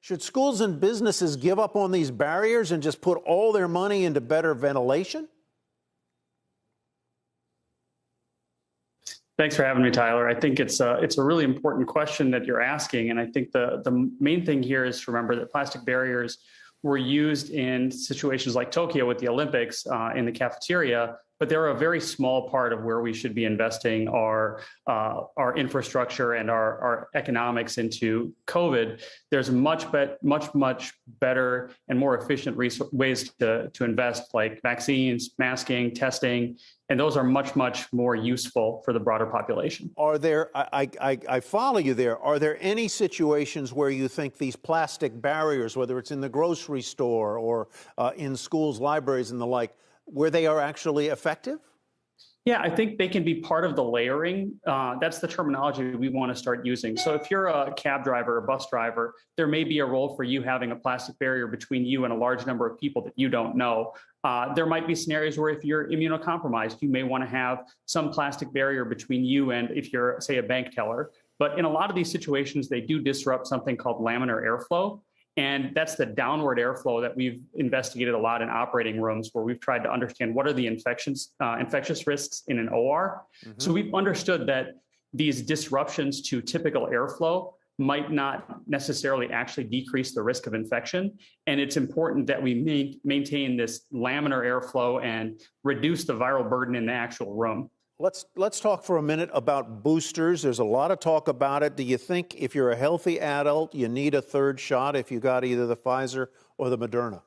Should schools and businesses give up on these barriers and just put all their money into better ventilation? Thanks for having me, Tyler. I think it's a really important question that you're asking. And I think the main thing here is to remember that plastic barriers were used in situations like Tokyo with the Olympics in the cafeteria, but they're a very small part of where we should be investing our infrastructure and our economics into COVID. There's much better and more efficient ways to invest, like vaccines, masking, testing, and those are much more useful for the broader population. Are there, I follow you there, are there any situations where you think these plastic barriers, whether it's in the grocery store or in schools, libraries and the like, where they are actually effective? Yeah, I think they can be part of the layering. That's the terminology we want to start using. So if you're a cab driver, a bus driver, there may be a role for you having a plastic barrier between you and a large number of people that you don't know. There might be scenarios where if you're immunocompromised, you may want to have some plastic barrier between you and if you're, say, a bank teller. But in a lot of these situations, they do disrupt something called laminar airflow. And that's the downward airflow that we've investigated a lot in operating rooms, where we've tried to understand what are the infectious risks in an OR. So we've understood that these disruptions to typical airflow might not necessarily actually decrease the risk of infection. And it's important that we maintain this laminar airflow and reduce the viral burden in the actual room. Let's talk for a minute about boosters. There's a lot of talk about it. Do you think if you're a healthy adult, you need a third shot if you got either the Pfizer or the Moderna?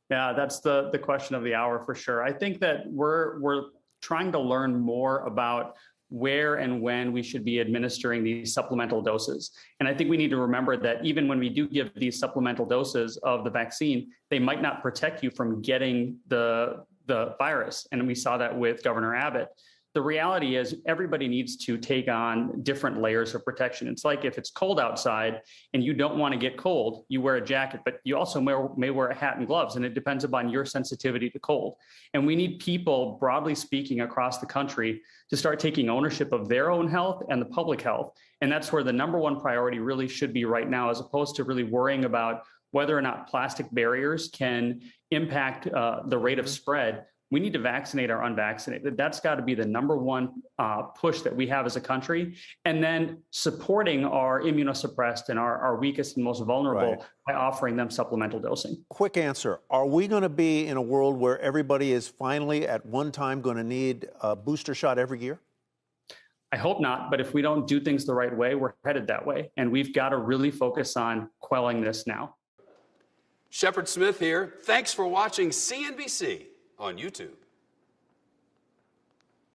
Yeah, that's the question of the hour for sure. I think that we're trying to learn more about where and when we should be administering these supplemental doses. And I think we need to remember that even when we do give these supplemental doses of the vaccine, they might not protect you from getting the virus. And we saw that with Governor Abbott. The reality is everybody needs to take on different layers of protection. It's like if it's cold outside and you don't want to get cold, you wear a jacket, but you also may wear a hat and gloves, and it depends upon your sensitivity to cold. And we need people, broadly speaking, across the country to start taking ownership of their own health and the public health. And that's where the number one priority really should be right now, as opposed to really worrying about whether or not plastic barriers can impact the rate of spread. We need to vaccinate our unvaccinated. That's got to be the number one push that we have as a country. And then supporting our immunosuppressed and our weakest and most vulnerable by offering them supplemental dosing. Quick answer. Are we going to be in a world where everybody is finally at one time going to need a booster shot every year? I hope not. But if we don't do things the right way, we're headed that way. And we've got to really focus on quelling this now. Shepard Smith here. Thanks for watching CNBC on YouTube.